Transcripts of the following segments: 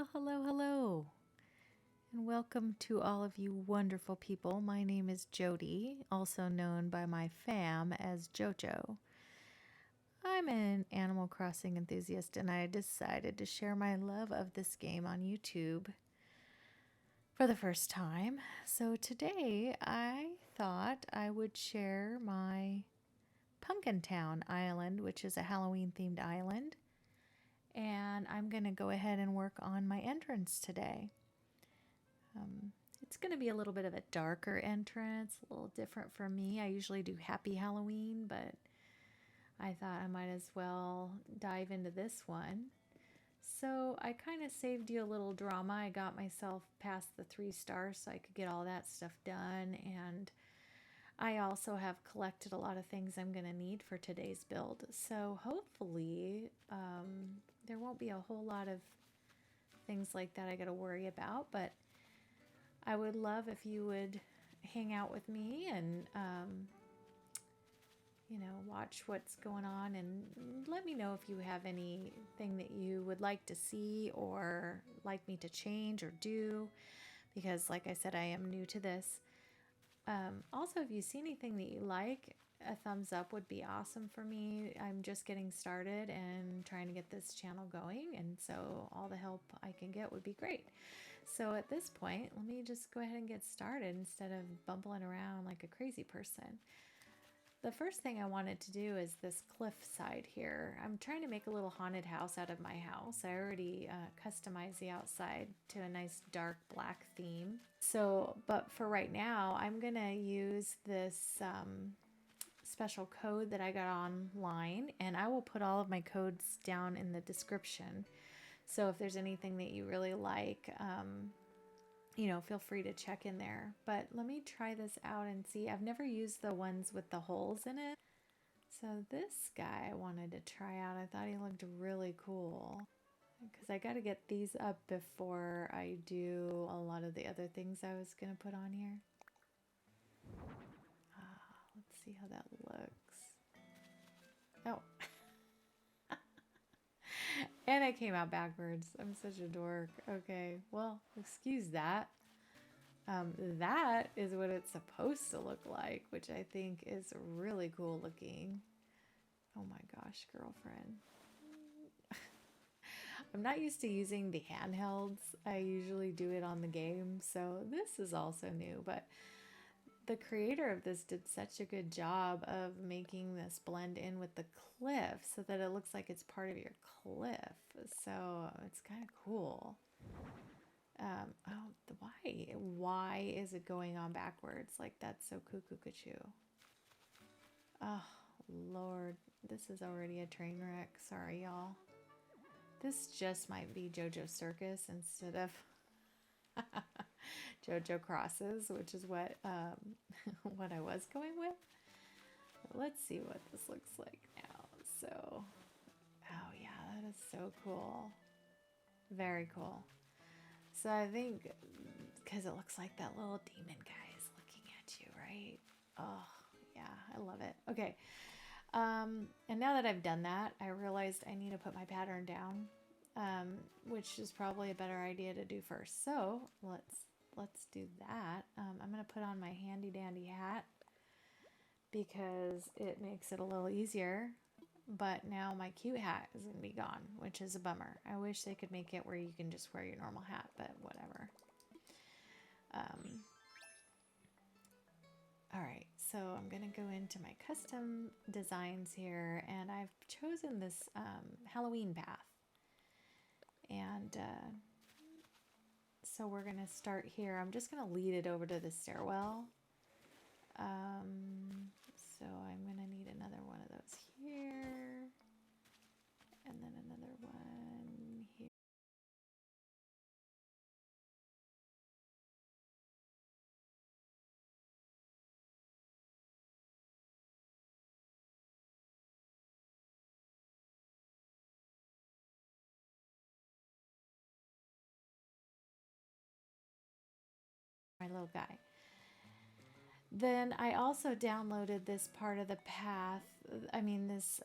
Well, hello, hello, and welcome to all of you wonderful people. My name is Jody, also known by my fam as JoJo. I'm an Animal Crossing enthusiast, and I decided to share my love of this game on YouTube for the first time. So today I thought I would share my Pumpkin Town island, which is a Halloween themed island. And I'm going to go ahead and work on my entrance today. It's going to be a little bit of a darker entrance, a little different for me. I usually do Happy Halloween, but I thought I might as well dive into this one. So I kind of saved you a little drama. I got myself past the 3 stars so I could get all that stuff done. And I also have collected a lot of things I'm going to need for today's build. So hopefully there won't be a whole lot of things like that I got to worry about. But I would love if you would hang out with me and, watch what's going on and let me know if you have anything that you would like to see or like me to change or do, because like I said, I am new to this. Also, if you see anything that you like, a thumbs up would be awesome for me. I'm just getting started and trying to get this channel going, and so all the help I can get would be great. So at this point, let me just go ahead and get started instead of bumbling around like a crazy person. The first thing I wanted to do is this cliff side here. I'm trying to make a little haunted house out of my house. I already customized the outside to a nice dark black theme. So, but for right now, I'm gonna use this special code that I got online, and I will put all of my codes down in the description. So if there's anything that you really like, feel free to check in there. But let me try this out and see. I've never used the ones with the holes in it. So this guy I wanted to try out. I thought he looked really cool, because I got to get these up before I do a lot of the other things I was going to put on here. Let's see how that looks. Oh. And I came out backwards. I'm such a dork. Okay, well, excuse that. That is what it's supposed to look like, which I think is really cool looking. Oh my gosh, girlfriend. I'm not used to using the handhelds. I usually do it on the game, so this is also new. But the creator of this did such a good job of making this blend in with the cliff so that it looks like it's part of your cliff. So it's kind of cool. Why is it going on backwards? Like, that's so cuckoo. Oh, Lord, this is already a train wreck. Sorry, y'all. This just might be JoJo Circus instead of JoJo Crosses, which is what what I was going with. But let's see what this looks like now. So, oh yeah, that is so cool. Very cool. So I think because it looks like that little demon guy is looking at you, right? Oh, yeah, I love it. Okay. And now that I've done that, I realized I need to put my pattern down, which is probably a better idea to do first. So let's do that. I'm going to put on my handy dandy hat because it makes it a little easier. But now my cute hat is going to be gone, which is a bummer. I wish they could make it where you can just wear your normal hat, but whatever. All right, so I'm going to go into my custom designs here, and I've chosen this Halloween bath. And so we're going to start here. I'm just going to lead it over to the stairwell. So I'm going to need another one of those here. And then another one here. My little guy. Then I also downloaded this part of the path, this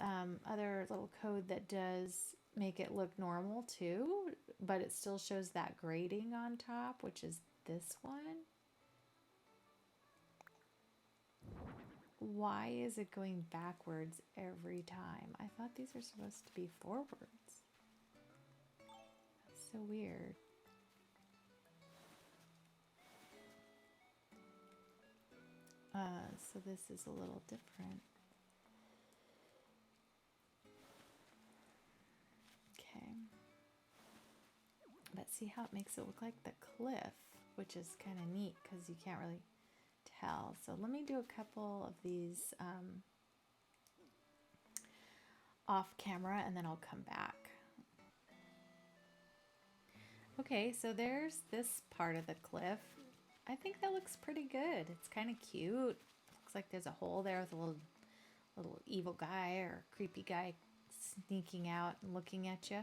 other little code that does make it look normal too, but it still shows that grading on top, which is this one. Why is it going backwards every time? I thought these are supposed to be forwards. That's so weird. So this is a little different. Okay. But see how it makes it look like the cliff, which is kind of neat because you can't really tell. So let me do a couple of these off camera and then I'll come back. Okay, so there's this part of the cliff. I think that looks pretty good. It's kind of cute. Looks like there's a hole there with a little evil guy or creepy guy sneaking out and looking at you.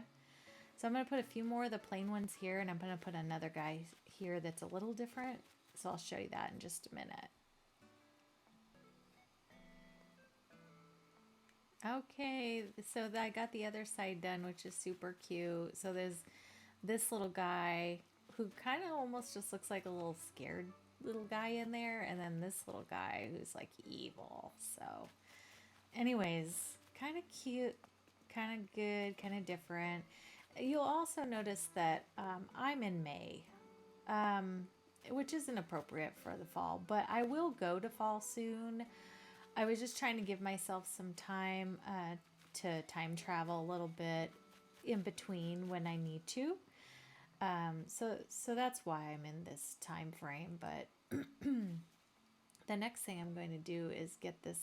So I'm going to put a few more of the plain ones here, and I'm going to put another guy here that's a little different. So I'll show you that in just a minute. Okay, so I got the other side done, which is super cute. So there's this little guy who kind of almost just looks like a little scared little guy in there, and then this little guy who's like evil. So anyways, kind of cute, kind of good, kind of different. You'll also notice that I'm in May, which isn't appropriate for the fall, but I will go to fall soon. I was just trying to give myself some time to time travel a little bit in between when I need to. So that's why I'm in this time frame. But the next thing I'm going to do is get this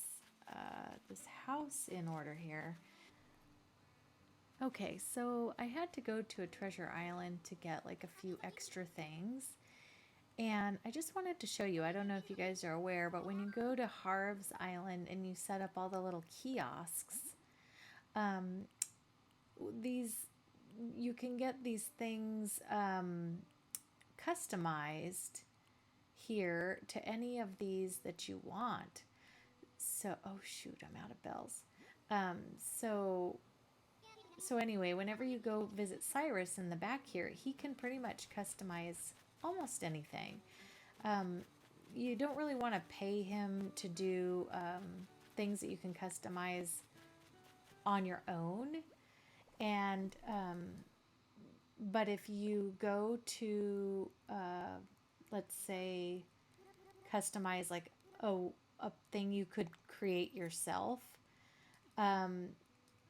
house in order here. Okay, so I had to go to a treasure island to get like a few extra things. And I just wanted to show you, I don't know if you guys are aware, but when you go to Harv's Island and you set up all the little kiosks, you can get these things customized here to any of these that you want. So, oh shoot, I'm out of bells. So anyway, whenever you go visit Cyrus in the back here, he can pretty much customize almost anything. You don't really want to pay him to do things that you can customize on your own. And but if you go to let's say customize like a thing you could create yourself,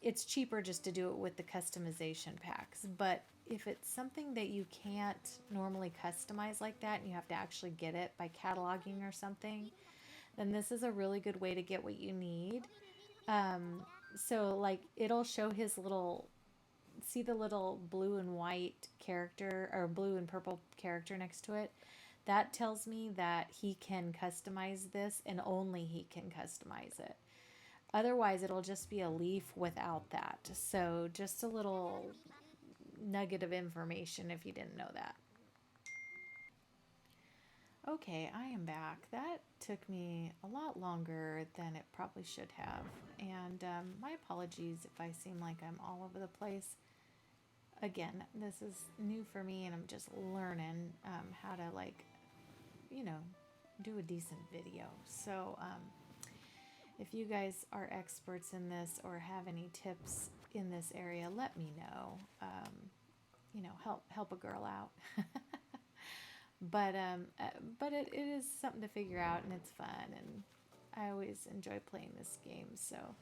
it's cheaper just to do it with the customization packs. But if it's something that you can't normally customize like that and you have to actually get it by cataloging or something, then this is a really good way to get what you need. So like it'll show his little, see the little blue and white character or blue and purple character next to it? That tells me that he can customize this and only he can customize it. Otherwise, it'll just be a leaf without that. So just a little nugget of information if you didn't know that. Okay, I am back. That took me a lot longer than it probably should have. And my apologies if I seem like I'm all over the place. Again, this is new for me and I'm just learning how to do a decent video. So if you guys are experts in this or have any tips in this area, let me know. Help a girl out. But it is something to figure out and it's fun and I always enjoy playing this game. So,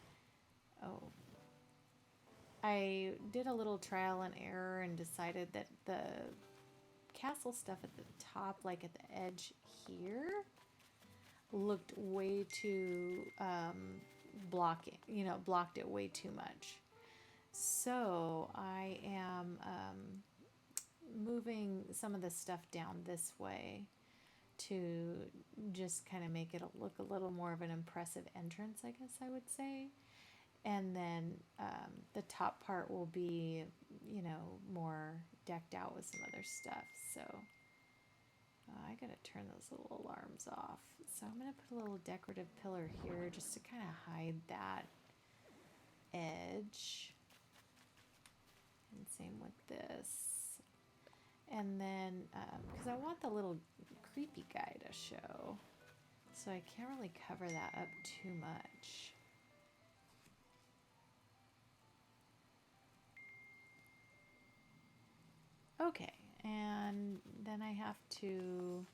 I did a little trial and error and decided that the castle stuff at the top, like at the edge here, looked way too blocked it way too much. So I am moving some of the stuff down this way to just kind of make it look a little more of an impressive entrance, I guess I would say. And then the top part will be, more decked out with some other stuff. So I gotta turn those little alarms off. So I'm gonna put a little decorative pillar here just to kind of hide that edge. Same with this. And then, because I want the little creepy guy to show, so I can't really cover that up too much. Okay, and then I have to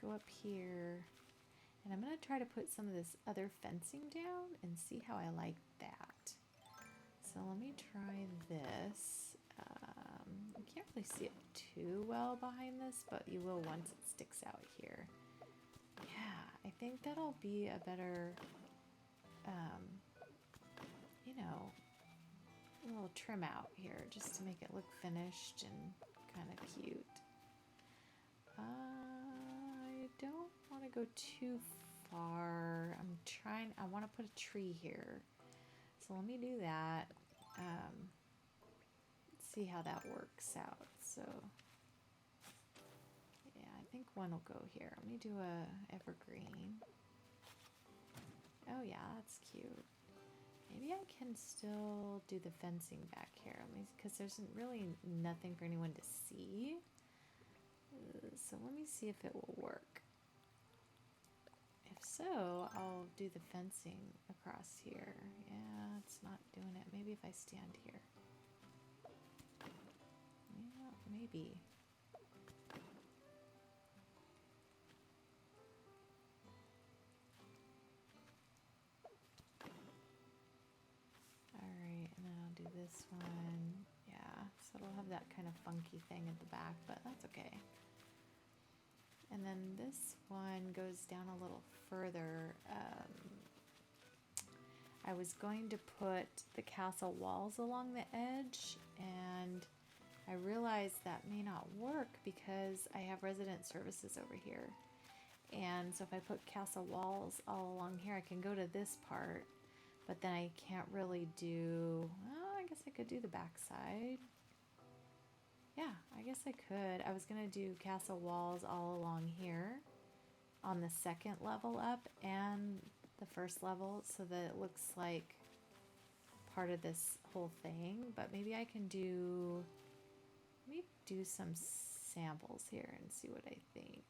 go up here, and I'm going to try to put some of this other fencing down and see how I like that. So let me try this. You can't really see it too well behind this, but you will once it sticks out here. Yeah, I think that'll be a better, you know, a little trim out here just to make it look finished and kind of cute. I don't want to go too far. I want to put a tree here. So let me do that. See how that works out. So yeah, I think one will go here. Let me do a evergreen. Oh yeah, that's cute. Maybe I can still do the fencing back here, because there's really nothing for anyone to see. So let me see if it will work. If so, I'll do the fencing across here. Yeah, it's not doing it. Maybe if I stand here. Yeah, maybe. Alright, and then I'll do this one. Yeah, so it'll have that kind of funky thing at the back, but that's okay. And then this one goes down a little further. I was going to put the castle walls along the edge, and I realized that may not work because I have resident services over here. And so if I put castle walls all along here, I can go to this part, but then I can't really do, well, I guess I could do the back side. Yeah, I guess I could. I was going to do castle walls all along here on the second level up and the first level so that it looks like part of this whole thing. But maybe I can do, let me do some samples here and see what I think.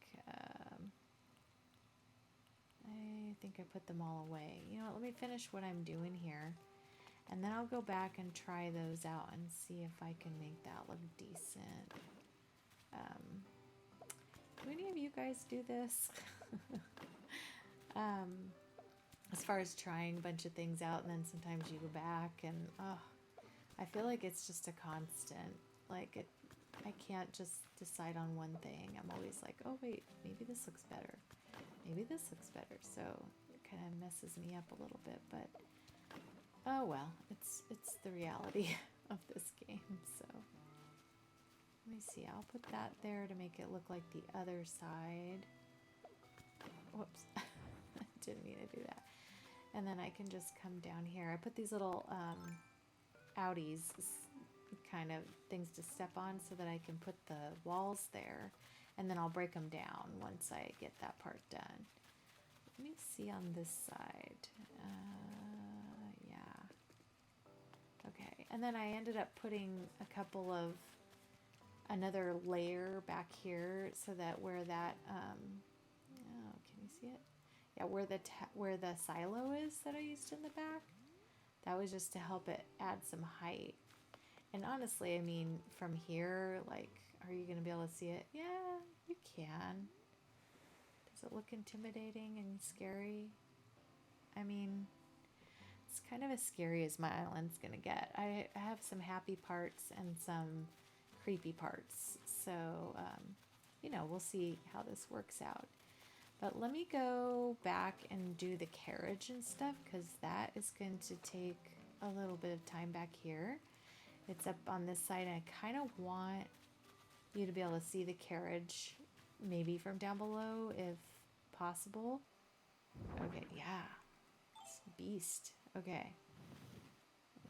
I think I put them all away. You know what, let me finish what I'm doing here. And then I'll go back and try those out and see if I can make that look decent. Do any of you guys do this? As far as trying a bunch of things out and then sometimes you go back and I feel like it's just a constant. Like I can't just decide on one thing. I'm always like, oh wait, maybe this looks better. Maybe this looks better. So it kind of messes me up a little bit, but oh well, it's the reality of this game. So let me see, I'll put that there to make it look like the other side. Whoops, I didn't mean to do that. And then I can just come down here. I put these little outies, kind of things to step on so that I can put the walls there. And then I'll break them down once I get that part done. Let me see on this side. Yeah. Okay, and then I ended up putting a couple of another layer back here so that where that oh, can you see it? Yeah, where the silo is that I used in the back, that was just to help it add some height. And honestly, I mean, from here, like, are you gonna be able to see it? Yeah, you can. Does it look intimidating and scary? I mean, it's kind of as scary as my island's gonna get. I have some happy parts and some creepy parts. So, you know, we'll see how this works out. But let me go back and do the carriage and stuff because that is going to take a little bit of time back here. It's up on this side and I kind of want you to be able to see the carriage maybe from down below if possible. Okay, yeah. It's a beast. Okay.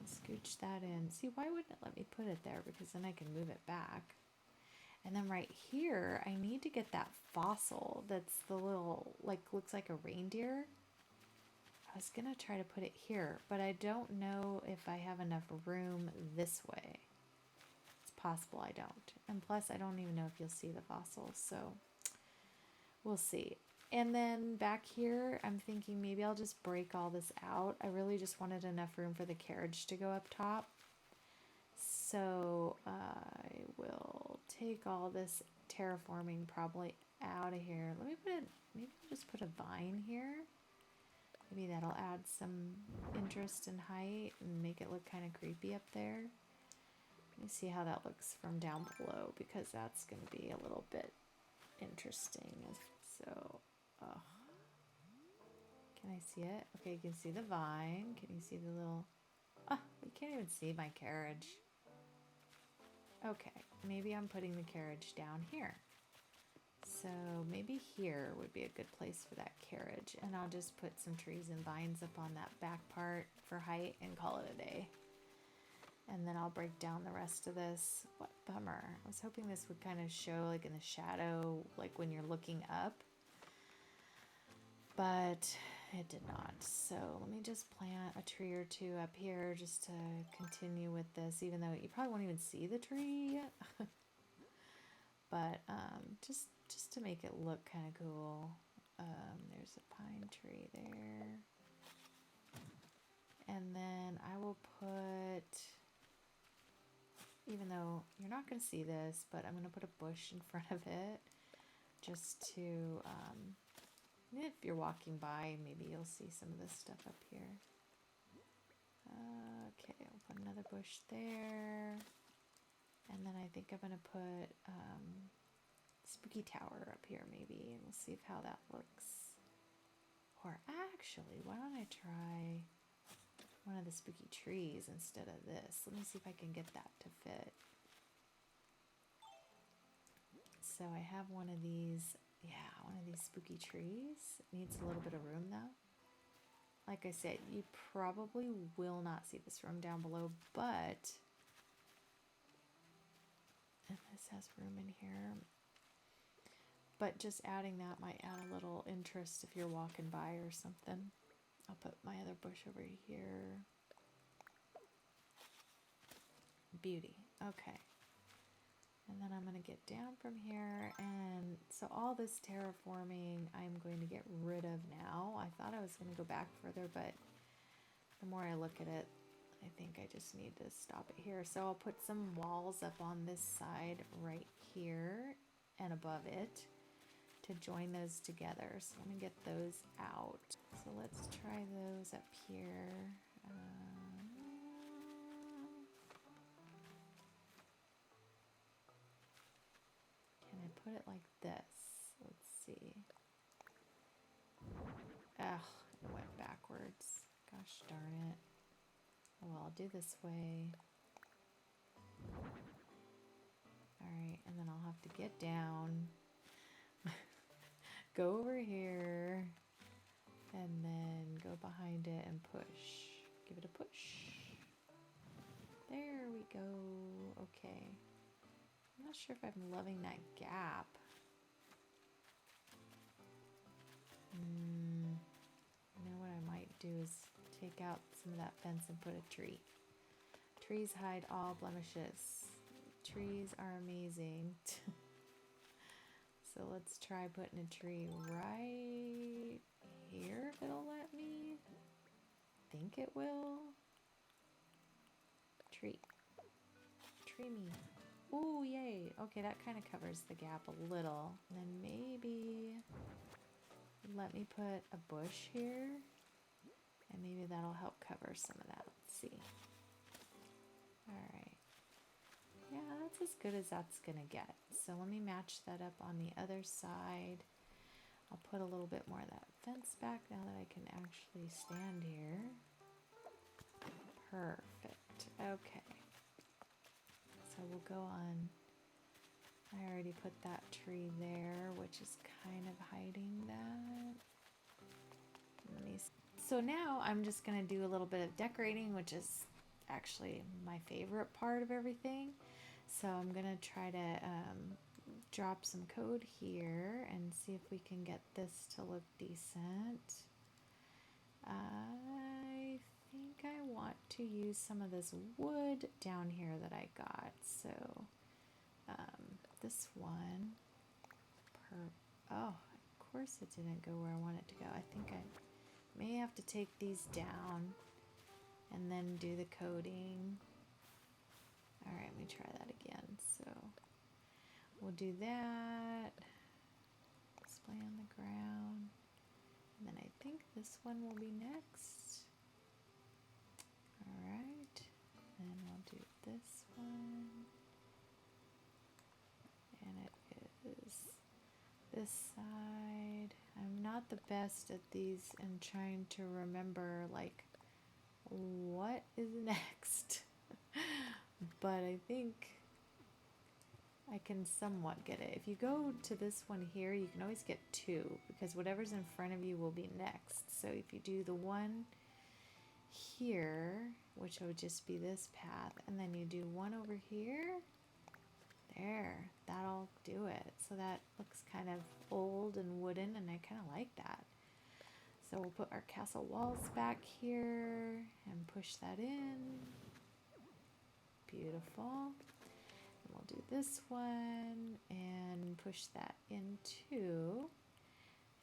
Scooch that in. See, why wouldn't it let me put it there? Because then I can move it back. And then right here, I need to get that fossil that's the little, like, looks like a reindeer. I was gonna try to put it here, but I don't know if I have enough room this way. possible I don't. And plus, I don't even know if you'll see the fossils, so we'll see. And then back here, I'm thinking maybe I'll just break all this out. I really just wanted enough room for the carriage to go up top. So I will take all this terraforming probably out of here. Let me put it, maybe I'll just put a vine here. Maybe that'll add some interest and height and make it look kind of creepy up there. Let me see how that looks from down below, because that's going to be a little bit interesting. So, oh. Can I see it? Okay, you can see the vine. Can you see the little... Oh, you can't even see my carriage. Okay, maybe I'm putting the carriage down here. So maybe here would be a good place for that carriage. And I'll just put some trees and vines up on that back part for height and call it a day. And then I'll break down the rest of this. What bummer. I was hoping this would kind of show like in the shadow, like when you're looking up. But it did not. So let me just plant a tree or two up here just to continue with this, even though you probably won't even see the tree yet. But just to make it look kind of cool. There's a pine tree there. And then I will put, even though you're not going to see this, but I'm going to put a bush in front of it just to, if you're walking by, maybe you'll see some of this stuff up here. Okay, I'll put another bush there. And then I think I'm going to put spooky tower up here maybe, and we'll see how that looks. Or actually, why don't I try one of the spooky trees instead of this? Let me see if I can get that to fit. So I have one of these, yeah, one of these spooky trees. It needs a little bit of room though. Like I said, you probably will not see this room down below, but and this has room in here. But just adding that might add a little interest if you're walking by or something. I'll put my other bush over here. Beauty. Okay. And then I'm going to get down from here. And so all this terraforming I'm going to get rid of now. I thought I was going to go back further, but the more I look at it, I think I just need to stop it here. So I'll put some walls up on this side right here and above it to join those together. So let me get those out. So let's try those up here. Can I put it like this? Let's see. Ugh, it went backwards. Gosh darn it. Oh, well, I'll do this way. Alright, and then I'll have to get down. Go over here. And then go behind it and push. Give it a push. There we go. Okay. I'm not sure if I'm loving that gap. You know what I might do is take out some of that fence and put a tree. Trees hide all blemishes. Trees are amazing. So let's try putting a tree right here if it'll let me. I think it will. Tree. Tree me. Ooh, yay. Okay, that kind of covers the gap a little. And then maybe let me put a bush here. And maybe that'll help cover some of that. Let's see. Alright. Yeah, that's as good as that's going to get. So let me match that up on the other side. I'll put a little bit more of that fence back now that I can actually stand here. Perfect. Okay. So we'll go on. I already put that tree there, which is kind of hiding that. So now I'm just going to do a little bit of decorating, which is actually my favorite part of everything. So I'm going to try to drop some code here and see if we can get this to look decent. I think I want to use some of this wood down here that I got. So this one, oh, of course it didn't go where I want it to go. I think I may have to take these down and then do the coating. All right, let me try that again. So we'll do that, display on the ground, and then I think this one will be next. All right, and we'll do this one, and it is this side. I'm not the best at these and trying to remember like what is next, but I think I can somewhat get it. If you go to this one here, you can always get two because whatever's in front of you will be next. So if you do the one here, which would just be this path, and then you do one over here, there, that'll do it. So that looks kind of old and wooden, and I kind of like that. So we'll put our castle walls back here and push that in. Beautiful. And we'll do this one and push that in too.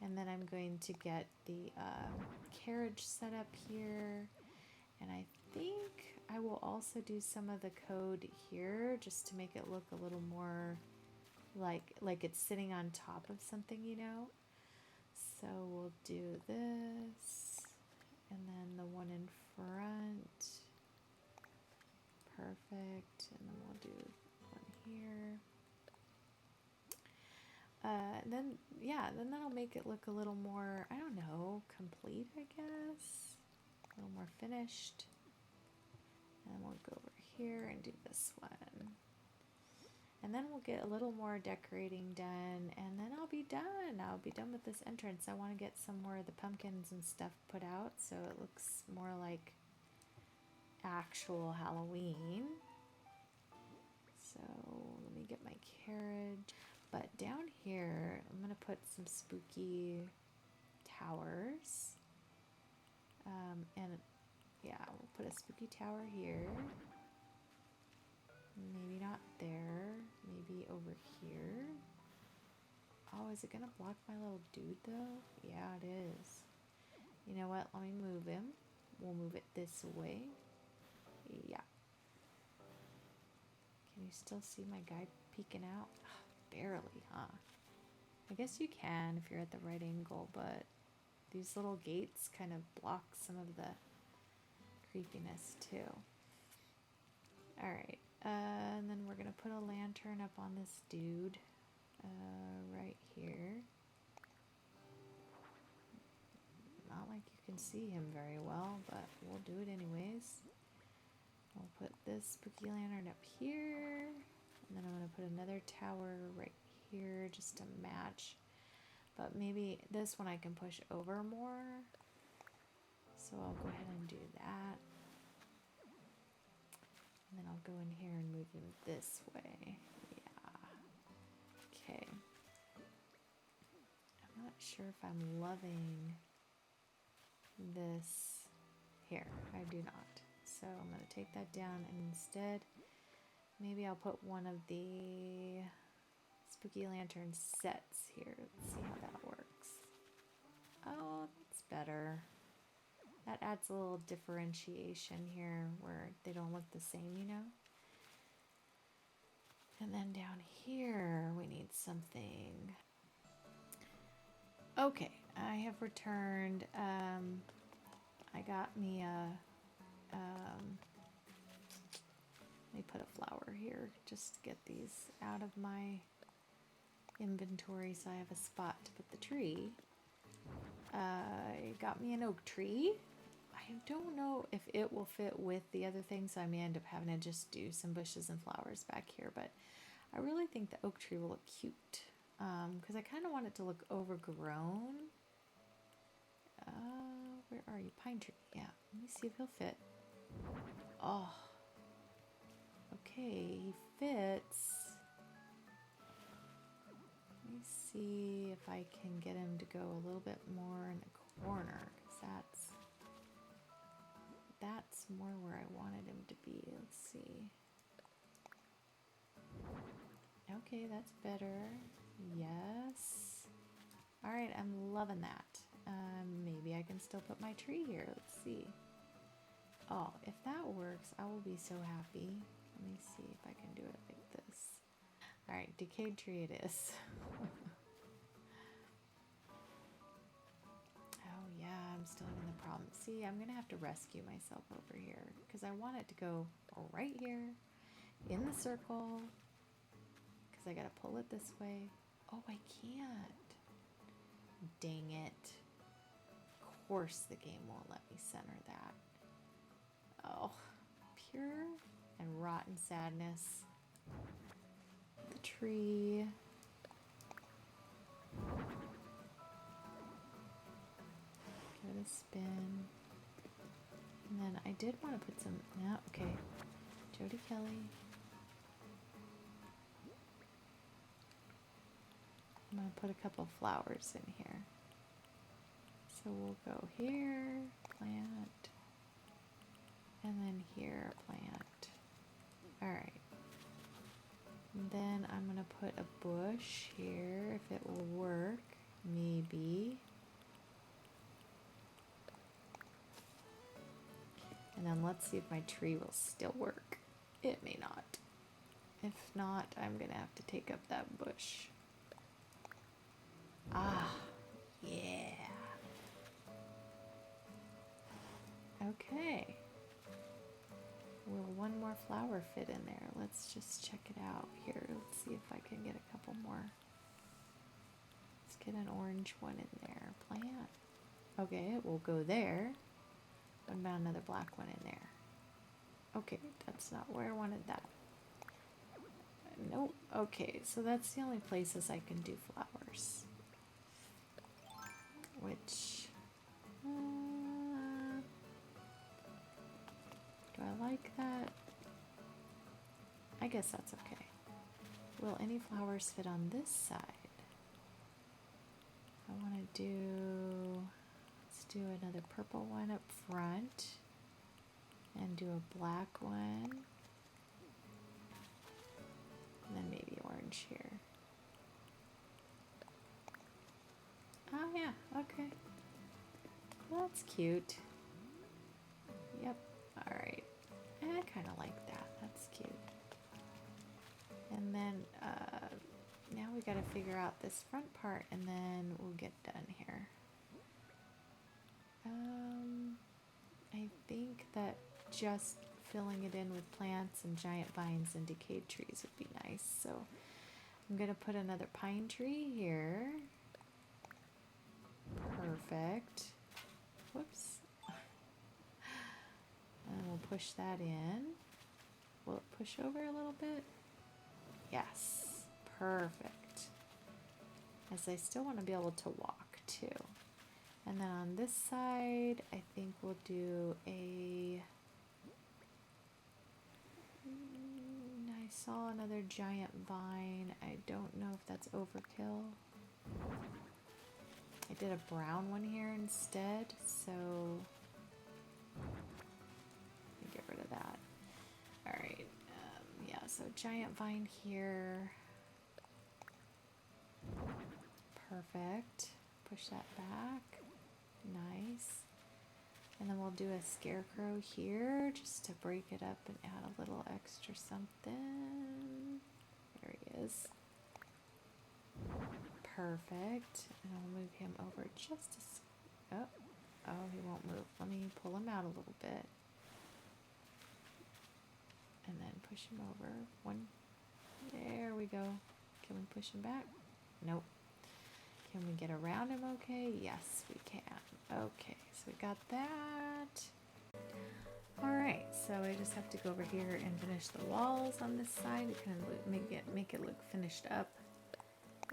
And then I'm going to get the carriage set up here. And I think I will also do some of the code here just to make it look a little more like it's sitting on top of something, you know. So we'll do this, and then the one in front. Perfect. And then we'll do one here. And then, yeah, then that'll make it look a little more, I don't know, complete, I guess. A little more finished. And then we'll go over here and do this one. And then we'll get a little more decorating done, and then I'll be done. I'll be done with this entrance. I want to get some more of the pumpkins and stuff put out so it looks more like actual Halloween. So let me get my carriage. But down here, I'm going to put some spooky towers. And yeah, we'll put a spooky tower here. Maybe not there, maybe over here. Oh, is it gonna block my little dude though? Yeah, it is. You know what, let me move him. We'll move it this way. Yeah. Can you still see my guy peeking out? Barely, huh? I guess you can if you're at the right angle, but these little gates kind of block some of the creepiness too. Alright. And then we're going to put a lantern up on this dude right here. Not like you can see him very well, but we'll do it anyways. We'll put this spooky lantern up here, and then I'm going to put another tower right here just to match. But maybe this one I can push over more. So I'll go ahead and do that. And then I'll go in here and move him this way. Yeah. Okay. I'm not sure if I'm loving this here. I do not. So I'm going to take that down, and instead, maybe I'll put one of the spooky lantern sets here. Let's see how that works. Oh, that's better. That adds a little differentiation here where they don't look the same, you know? And then down here, we need something. Okay, I have returned. I got me a, let me put a flower here just to get these out of my inventory so I have a spot to put the tree. I got me an oak tree. I don't know if it will fit with the other things, so I may end up having to just do some bushes and flowers back here, but I really think the oak tree will look cute because I kind of want it to look overgrown. Where are you? Pine tree. Yeah, let me see if he'll fit. Oh, okay, he fits. Let me see if I can get him to go a little bit more in the corner, because that's that's more where I wanted him to be. Let's see. Okay, that's better. Yes. All right, I'm loving that. Maybe I can still put my tree here. Let's see. Oh, if that works, I will be so happy. Let me see if I can do it like this. All right, decayed tree it is. Oh yeah, I'm still having the problem. See, I'm gonna have to rescue myself over here because I want it to go right here in the circle because I gotta pull it this way. Oh, I can't. Dang it. Of course the game won't let me center that. Oh, pure and rotten sadness. The tree. Give it a spin. And then I did want to put some, no, okay. Jody Kelly. I'm going to put a couple flowers in here. So we'll go here, plant, and then here, plant. All right. And then I'm going to put a bush here if it will work, maybe. And then let's see if my tree will still work. It may not. If not, I'm going to have to take up that bush. Ah, yeah. Okay. Will one more flower fit in there? Let's just check it out here. Let's see if I can get a couple more. Let's get an orange one in there. Plant. Okay, it will go there. What about another black one in there? Okay, that's not where I wanted that. Nope. Okay, so that's the only places I can do flowers. Which... do I like that? I guess that's okay. Will any flowers fit on this side? I want to do... let's do another purple one up front. And do a black one. And then maybe orange here. Oh yeah, okay. Well, that's cute. Yep, alright. I kind of like that. That's cute. And then now we got to figure out this front part and then we'll get done here. I think that just filling it in with plants and giant vines and decayed trees would be nice. So I'm going to put another pine tree here. Perfect. Whoops. And we'll push that in. Will it push over a little bit? Yes. Perfect. As I still want to be able to walk too. And then on this side, I think we'll do a... I saw another giant vine. I don't know if that's overkill. I did a brown one here instead, so let me get rid of that. All right, yeah, so giant vine here. Perfect. Push that back. Nice. And then we'll do a scarecrow here just to break it up and add a little extra something. There he is. Perfect. And I'll move him over just a oh, he won't move. Let me pull him out a little bit. And then push him over. One. There we go. Can we push him back? Nope. Can we get around him okay? Yes, we can. Okay, so we got that. Alright, so I just have to go over here and finish the walls on this side to kind of make it look finished up.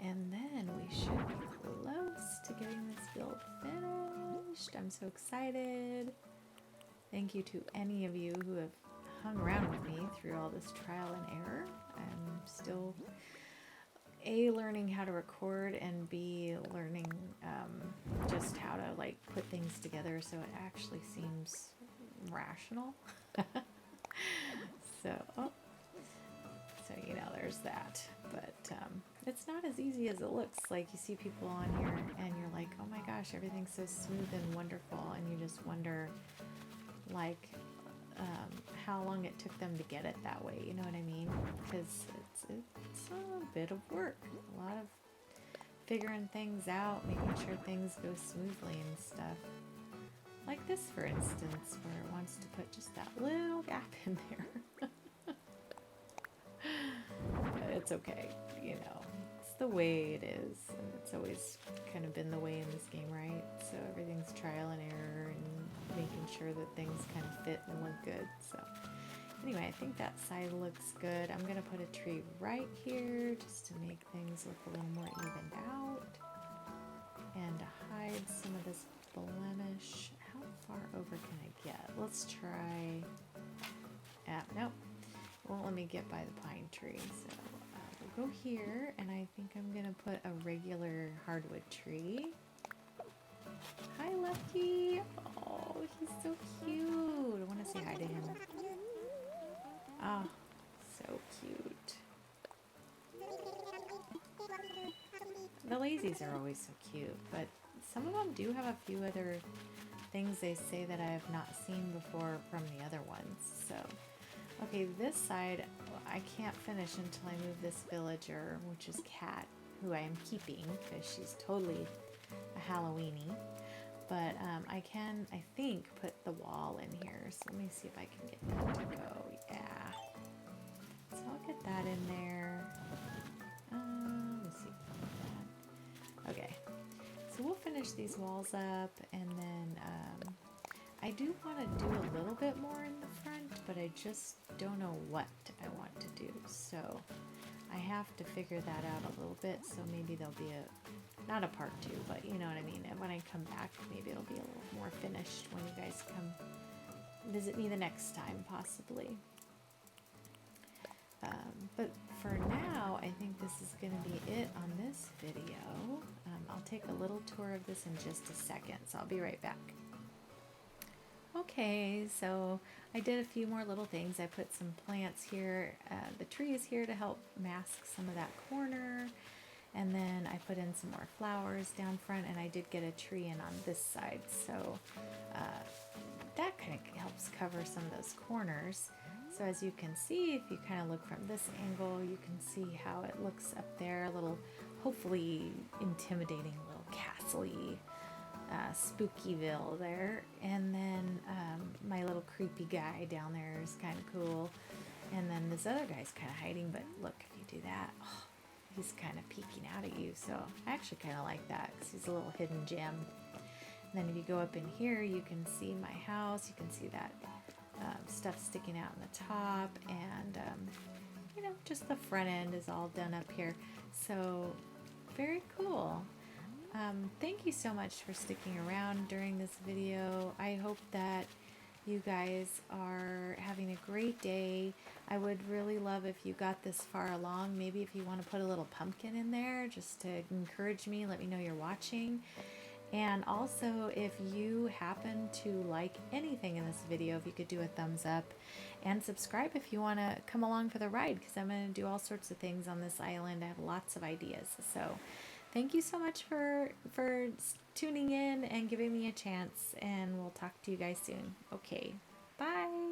And then we should be close to getting this build finished. I'm so excited. Thank you to any of you who have hung around with me through all this trial and error. I'm still A, learning how to record, and B, learning just how to like put things together so it actually seems rational. So, oh, so you know, there's that. But it's not as easy as it looks. Like you see people on here and you're like, oh my gosh, everything's so smooth and wonderful, and you just wonder, like, how long it took them to get it that way. You know what I mean? Because it's a bit of work, a lot of figuring things out, making sure things go smoothly and stuff. Like this, for instance, where it wants to put just that little gap in there. But it's okay, you know. It's the way it is, and it's always kind of been the way in this game, right? So everything's trial and error and making sure that things kind of fit and look good. So anyway, I think that side looks good. I'm going to put a tree right here just to make things look a little more evened out and to hide some of this blemish. How far over can I get? Let's try. Nope, it won't let me get by the pine tree. So we'll go here, and I think I'm going to put a regular hardwood tree. Hi, Lucky. Oh, he's so cute. I want to say hi to him. Oh, so cute. The lazies are always so cute, but some of them do have a few other things they say that I have not seen before from the other ones. So, okay, this side I can't finish until I move this villager, which is Cat, who I am keeping because she's totally a Halloweeny. But I can, I think, put the wall in here. So let me see if I can get that to go. Yeah. So I'll get that in there. Let me see. Okay. So we'll finish these walls up, and then I do want to do a little bit more in the front, but I just don't know what I want to do. So I have to figure that out a little bit. So maybe there'll be not a part 2, but you know what I mean. And when I come back, maybe it'll be a little more finished when you guys come visit me the next time, possibly. But for now, I think this is going to be it on this video. I'll take a little tour of this in just a second, so I'll be right back. Okay, so I did a few more little things. I put some plants here. The tree is here to help mask some of that corner. And then I put in some more flowers down front, and I did get a tree in on this side. So that kind of helps cover some of those corners. So as you can see, if you kind of look from this angle, you can see how it looks up there, a little, hopefully intimidating little castle-y, Spookyville there. And then my little creepy guy down there is kind of cool. And then this other guy's kind of hiding, but look, if you do that, oh, he's kind of peeking out at you. So I actually kind of like that because he's a little hidden gem. And then if you go up in here, you can see my house. You can see that stuff sticking out in the top, and you know, just the front end is all done up here. So very cool. Thank you so much for sticking around during this video. I hope that you guys are having a great day. I would really love if you got this far along. Maybe if you want to put a little pumpkin in there just to encourage me, let me know you're watching. And also, if you happen to like anything in this video, if you could do a thumbs up and subscribe if you want to come along for the ride, because I'm going to do all sorts of things on this island. I have lots of ideas. So thank you so much for tuning in and giving me a chance, and we'll talk to you guys soon. Okay, bye.